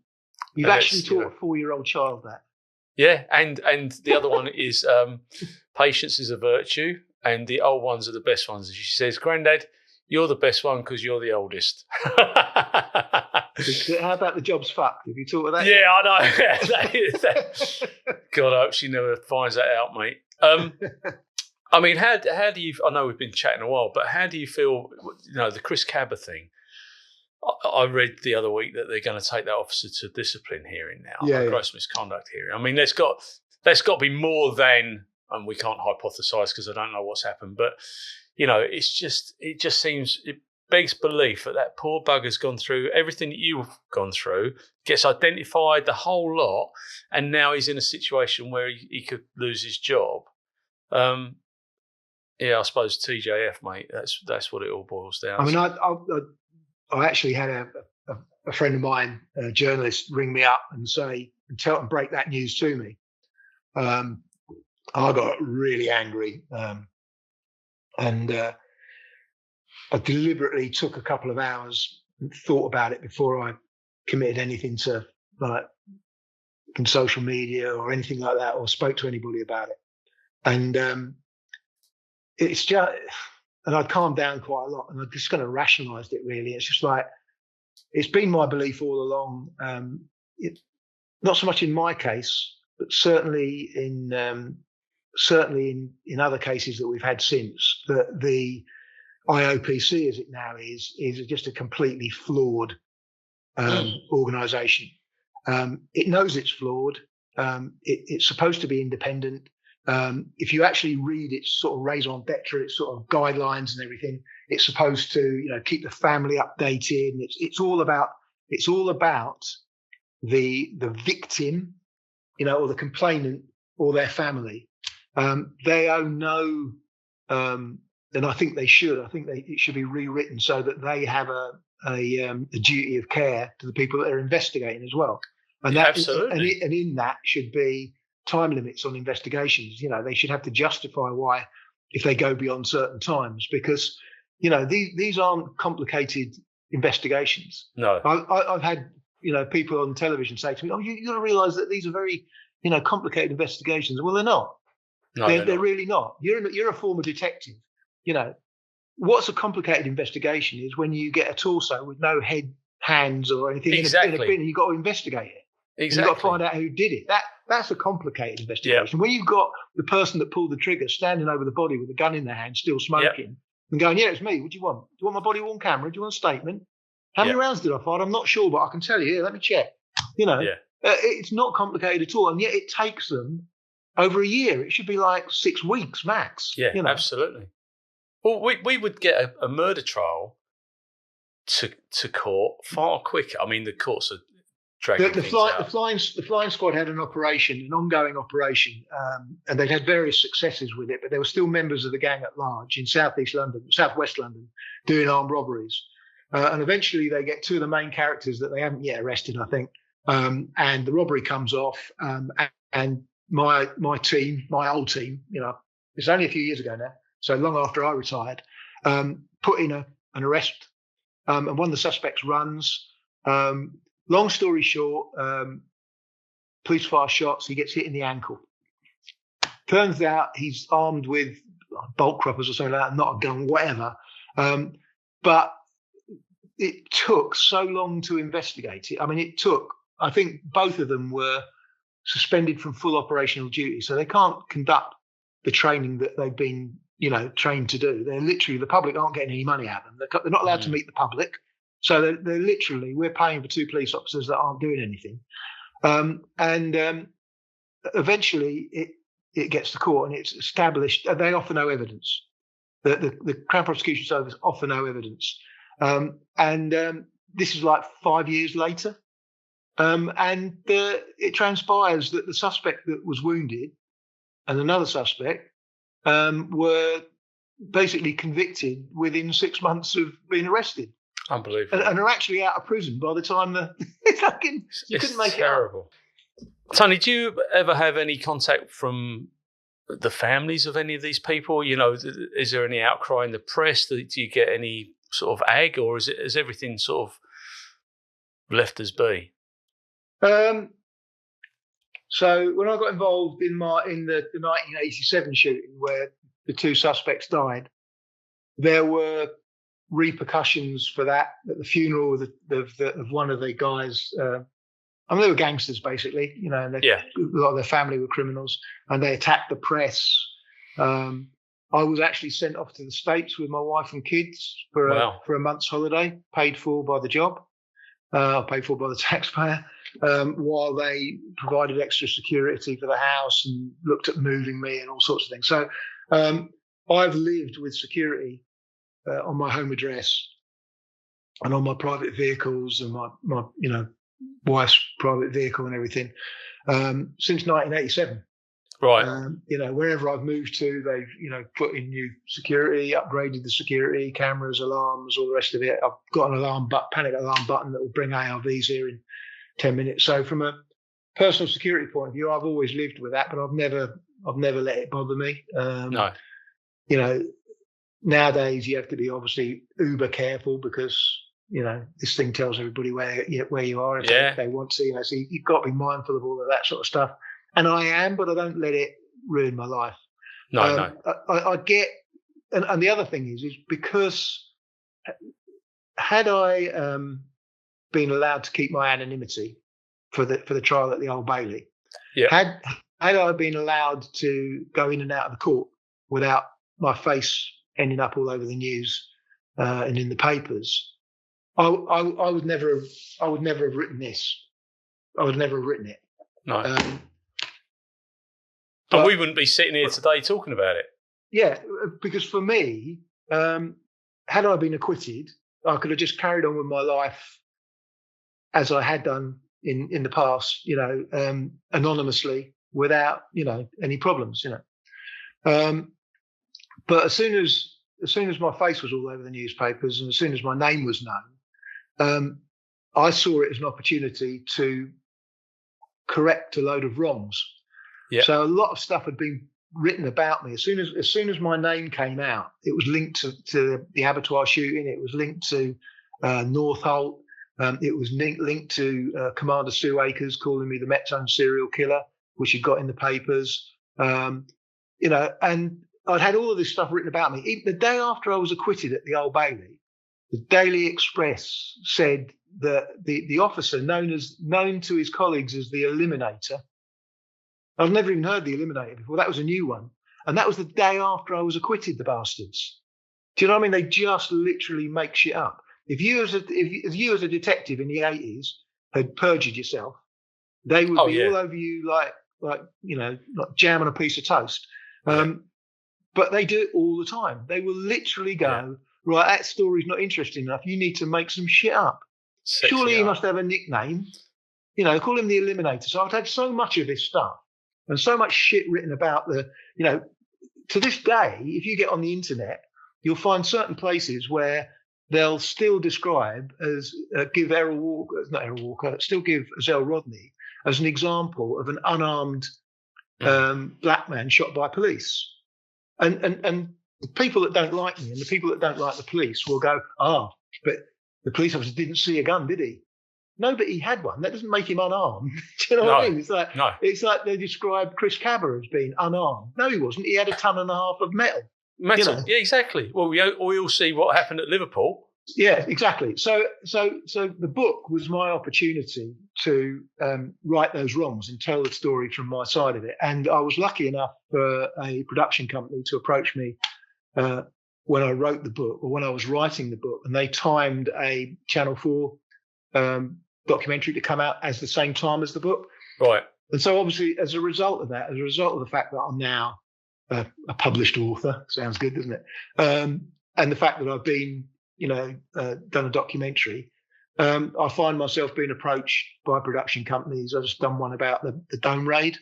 You've actually taught a 4-year-old child that. Yeah, and the other one is patience is a virtue, and the old ones are the best ones. She says, "Granddad, you're the best one because you're the oldest." How about the job's fucked? Have you taught her that? Yeah, I know. God, I hope she never finds that out, mate. I mean, how do you? I know we've been chatting a while, but how do you feel? The Chris Cabba thing. I read the other week that they're going to take that officer to discipline hearing now, gross misconduct hearing. I mean, there's got to be more than, and we can't hypothesize because I don't know what's happened, but it just seems, it begs belief that poor bugger's gone through everything that you've gone through, gets identified, the whole lot, and now he's in a situation where he could lose his job. I suppose TJF, mate. That's what it all boils down. I mean, I actually had a friend of mine, a journalist, ring me up and say, and break that news to me. I got really angry, and I deliberately took a couple of hours and thought about it before I committed anything to, like, in social media or anything like that, or spoke to anybody about it. And it's just, and I'd calmed down quite a lot, and I just kind of rationalised it. Really, it's just like, it's been my belief all along. Not so much in my case, but certainly in other cases that we've had since, that the IOPC, as it now is just a completely flawed organisation. It knows it's flawed. It's supposed to be independent. If you actually read its sort of raison d'etre, its sort of guidelines and everything, it's supposed to, keep the family updated. And it's all about the victim, or the complainant or their family. They owe no, and I think they should. I think it should be rewritten so that they have a duty of care to the people that they're investigating as well. And that, absolutely. And in that should be time limits on investigations. They should have to justify why, if they go beyond certain times, because these aren't complicated investigations. No, I've had people on television say to me, "Oh, you got to realise that these are very complicated investigations." Well, they're not. No, they're really not. You're a former detective. What's a complicated investigation is when you get a torso with no head, hands, or anything in a bin, and you've got to investigate it. Exactly. You've got to find out who did it. That's a complicated investigation. Yeah. When you've got the person that pulled the trigger standing over the body with a gun in their hand, still smoking, and going, "Yeah, it's me. What do you want? Do you want my body worn camera? Do you want a statement? How many rounds did I fire? I'm not sure, but I can tell you. Let me check." It's not complicated at all, and yet it takes them over a year. It should be like 6 weeks max. Yeah, absolutely. Well, we would get a murder trial to court far quicker. I mean, the courts are dragging The things out. the flying squad had an ongoing operation, and they'd had various successes with it, but there were still members of the gang at large in southwest London, doing armed robberies. And eventually they get two of the main characters that they haven't yet arrested, I think. And the robbery comes off, and my old team, it's only a few years ago now, so long after I retired, put in an arrest, and one of the suspects runs. Long story short, police fire shots. He gets hit in the ankle. Turns out he's armed with bolt croppers or something like that, not a gun, whatever. But it took so long to investigate it. I mean, I think both of them were suspended from full operational duty, so they can't conduct the training that they've been, trained to do. They're literally, the public aren't getting any money out of them. They're not allowed to meet the public. So they're literally, we're paying for two police officers that aren't doing anything. Eventually it gets to court and it's established, they offer no evidence. The Crown Prosecution Service offer no evidence. This is like 5 years later. It transpires that the suspect that was wounded and another suspect were basically convicted within 6 months of being arrested. Unbelievable. And are actually out of prison by the time you couldn't make terrible. It up. Tony, do you ever have any contact from the families of any of these people? Is there any outcry in the press? Do you get any sort of ag, or is everything sort of left as be? So when I got involved in the 1987 shooting where the two suspects died, there were repercussions for that at the funeral of one of the guys. They were gangsters basically, and a lot of their family were criminals, and they attacked the press. I was actually sent off to the States with my wife and kids for a month's holiday, paid for by the job, paid for by the taxpayer, while they provided extra security for the house and looked at moving me and all sorts of things. So I've lived with security on my home address and on my private vehicles and my wife's private vehicle and everything since 1987. Right. Wherever I've moved to, they've put in new security, upgraded the security, cameras, alarms, all the rest of it. I've got an panic alarm button that will bring ARVs here in 10 minutes. So from a personal security point of view, I've always lived with that, but I've never let it bother me. No. Nowadays you have to be obviously uber careful because this thing tells everybody where you are if they want to. So you've got to be mindful of all of that sort of stuff. And I am, but I don't let it ruin my life. No. I get, and the other thing is because had I been allowed to keep my anonymity for the trial at the Old Bailey, had I been allowed to go in and out of the court without my face ending up all over the news and in the papers, I would never have written this. I would never have written it. No. And we wouldn't be sitting here today talking about it. Yeah, because for me, had I been acquitted, I could have just carried on with my life as I had done in the past, anonymously without, any problems, But as soon as my face was all over the newspapers and as soon as my name was known, I saw it as an opportunity to correct a load of wrongs. Yeah. So a lot of stuff had been written about me. As soon as my name came out, it was linked to the abattoir shooting. It was linked to Northolt. It was linked to Commander Sue Akers calling me the Metzone serial killer, which had got in the papers. And I'd had all of this stuff written about me. Even the day after I was acquitted at the Old Bailey, the Daily Express said that the officer known to his colleagues as the Eliminator. I've never even heard the Eliminator before. That was a new one. And that was the day after I was acquitted, the bastards. Do you know what I mean? They just literally make shit up. If you as a detective in the 80s had perjured yourself, they would be all over you like jam on a piece of toast. But they do it all the time. They will literally go, right, that story's not interesting enough. You need to make some shit up. Surely you must have a nickname. they call him the Eliminator. So I've had so much of this stuff and so much shit written about to this day, if you get on the internet, you'll find certain places where they'll still describe give Azzell Rodney as an example of an unarmed black man shot by police. And the people that don't like me and the people that don't like the police will go, but the police officer didn't see a gun, did he? No, but he had one. That doesn't make him unarmed. Do you know what I mean? It's like they describe Chris Cabba as being unarmed. No, he wasn't. He had 1.5 tons of metal. Yeah, exactly. Well, we all see what happened at Liverpool. Yeah, exactly. So the book was my opportunity to right those wrongs and tell the story from my side of it. And I was lucky enough for a production company to approach me when I wrote the book, or when I was writing the book, and they timed a Channel 4 documentary to come out at the same time as the book. Right. And so obviously, as a result of the fact that I'm now a published author, sounds good, doesn't it? And the fact that I've been, done a documentary, I find myself being approached by production companies. I've just done one about the Dome raid.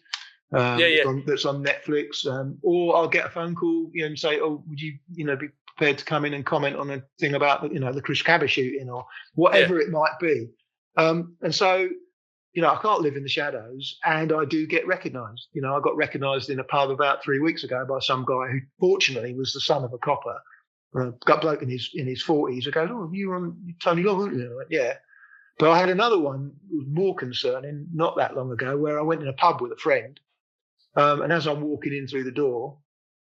That's on Netflix. Or I'll get a phone call, and say, "Oh, would you, be prepared to come in and comment on a thing about, the Chris Cabba shooting or whatever it might be." And so, I can't live in the shadows, and I do get recognised. I got recognised in a pub about 3 weeks ago by some guy who, fortunately, was the son of a copper. Got bloke in his 40s. I goes, "Oh, you were on Tony Long, weren't you?" I went, "Yeah." But I had another one that was more concerning, not that long ago, where I went in a pub with a friend, and as I'm walking in through the door,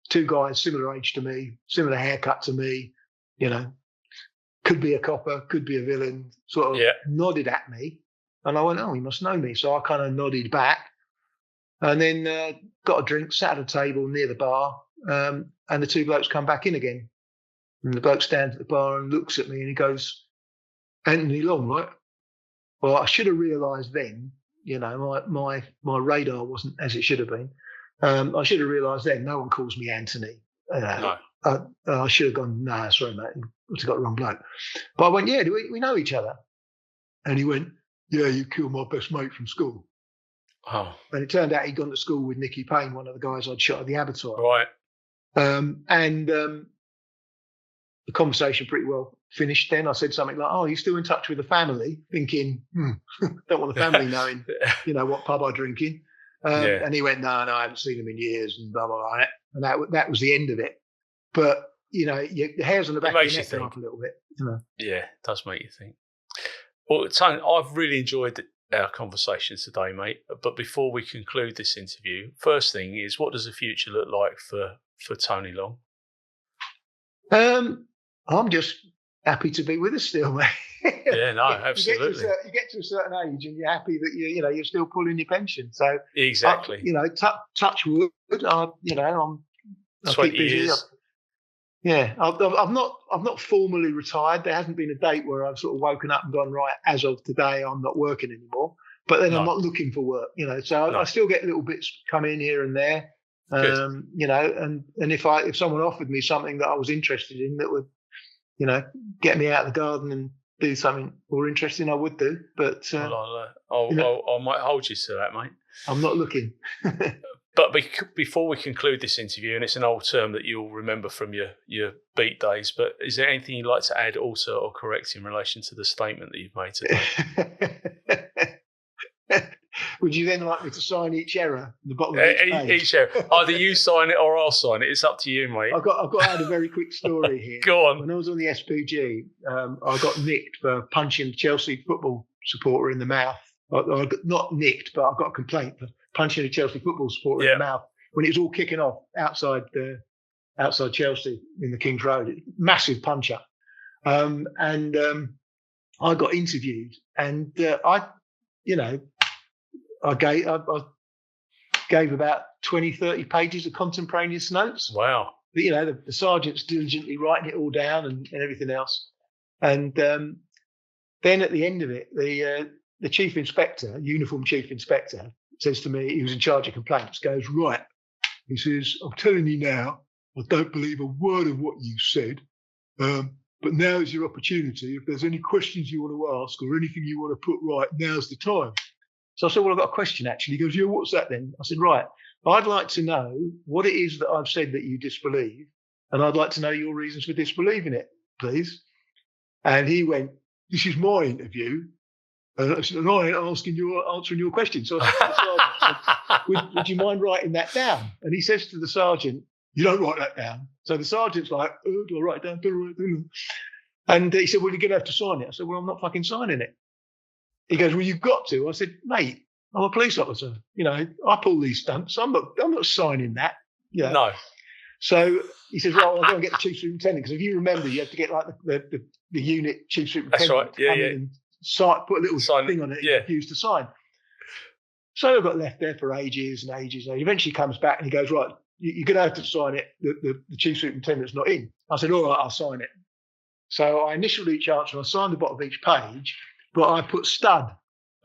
two guys similar age to me, similar haircut to me, could be a copper, could be a villain, sort of nodded at me. And I went, "Oh, he must know me." So I kind of nodded back, and then got a drink, sat at a table near the bar, and the two blokes come back in again. And the bloke stands at the bar and looks at me and he goes, "Anthony Long, right?" Well, I should have realised then, my radar wasn't as it should have been. I should have realised then no one calls me Anthony. No. I should have gone, "Nah, sorry, mate, I've got the wrong bloke." But I went, "Yeah, we know each other?" And he went, "Yeah, you killed my best mate from school." Oh. And it turned out he'd gone to school with Nicky Payne, one of the guys I'd shot at the abattoir. Right. The conversation pretty well finished then. I said something like, "Oh, are you still in touch with the family?" Thinking, don't want the family knowing, what pub I drink in. And he went, "No, I haven't seen them in years," and blah, blah, blah. And that was the end of it. But, the hairs on the back of your neck go up a little bit. Yeah, it does make you think. Well, Tony, I've really enjoyed our conversation today, mate. But before we conclude this interview, first thing is, what does the future look like for Tony Long? I'm just happy to be with us still, mate. Yeah, no, absolutely. You get to a certain age and you're happy that you're still pulling your pension. So exactly. Touch wood. I'm 20 years. I've not formally retired. There hasn't been a date where I've sort of woken up and gone, right, as of today, I'm not working anymore. But then I'm not looking for work, So I still get little bits come in here and there, and if someone offered me something that I was interested in that would, get me out of the garden and do something more interesting, I would do. But I might hold you to that, mate. I'm not looking. But before we conclude this interview, and it's an old term that you'll remember from your beat days, but is there anything you'd like to add, alter, or correct in relation to the statement that you've made today? Would you then like me to sign each error at the bottom of each error? Either you sign it or I'll sign it. It's up to you, mate. I've got to add a very quick story here. Go on. When I was on the SPG, I got nicked for punching a Chelsea football supporter in the mouth. I got not nicked, but I got a complaint for punching a Chelsea football supporter in the mouth when it was all kicking off outside Chelsea in the King's Road. Massive punch up. I got interviewed, and I gave about 20, 30 pages of contemporaneous notes. Wow. But, the sergeant's diligently writing it all down and everything else. And then at the end of it, the chief inspector, uniform chief inspector, says to me, he was in charge of complaints, goes, "Right." He says, "I'm telling you now, I don't believe a word of what you said. But now is your opportunity. If there's any questions you want to ask or anything you want to put right, now's the time." So I said, well, I've got a question, actually. He goes, yeah, what's that then? I said, right, I'd like to know what it is that I've said that you disbelieve, and I'd like to know your reasons for disbelieving it, please. And he went, this is my interview. And I said, and I ain't answering your question. So I said to the sergeant, would you mind writing that down? And he says to the sergeant, you don't write that down. So the sergeant's like, oh, do I write it down? Do I write it down? And he said, well, you're going to have to sign it. I said, well, I'm not fucking signing it. He goes, well, you've got to. I said, mate, I'm a police officer. You know, I pull these stunts. I'm not signing that. You know? No. So he says, well, I'll go and get the chief superintendent. Because if you remember, you have to get like the unit chief superintendent. That's right. Yeah. And put a little thing on it and refuse to sign. So I got left there for ages and ages. And he eventually comes back and he goes, right, you're going to have to sign it. The chief superintendent's not in. I said, all right, I'll sign it. So I initialed each answer and I signed the bottom of each page, but I put stud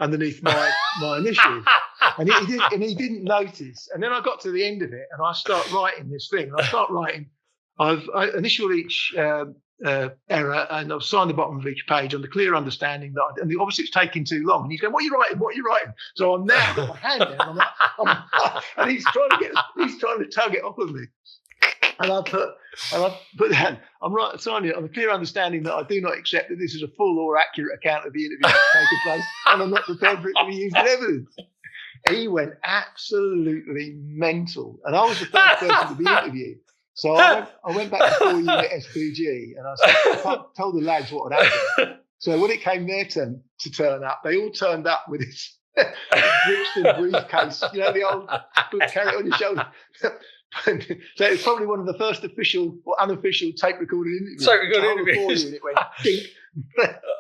underneath my initial. And he didn't notice. And then I got to the end of it and I start writing this thing. And I start writing, I initialed each error and I've signed the bottom of each page on the clear understanding that, and obviously it's taking too long. And he's going, what are you writing? What are you writing? So I'm now got my hand there and and he's trying to tug it off of me. And I put down, I'm signing it on the clear understanding that I do not accept that this is a full or accurate account of the interview that's taken place, and I'm not prepared for it to be used in evidence. He went absolutely mental, and I was the first person to be interviewed. So I went back to 4-unit SPG, and I told the lads what had happened. So when it came their turn to turn up, they all turned up with this Brixton briefcase, you know, the old carry it on your shoulder. So it's probably one of the first official or unofficial tape recorded interviews. Tape recorded interviews. It went dink.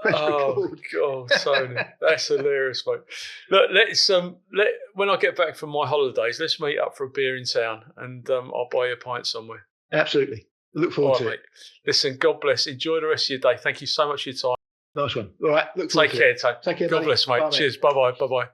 Oh God, Tony, that's hilarious, mate. Look, let's when I get back from my holidays, let's meet up for a beer in town, and I'll buy you a pint somewhere. Absolutely, look forward to it. Mate. Listen, God bless. Enjoy the rest of your day. Thank you so much for your time. Nice one. All right, look forward to it. Take care, Tony. Take care. God bless, mate. Bye, cheers. Bye bye. Bye bye.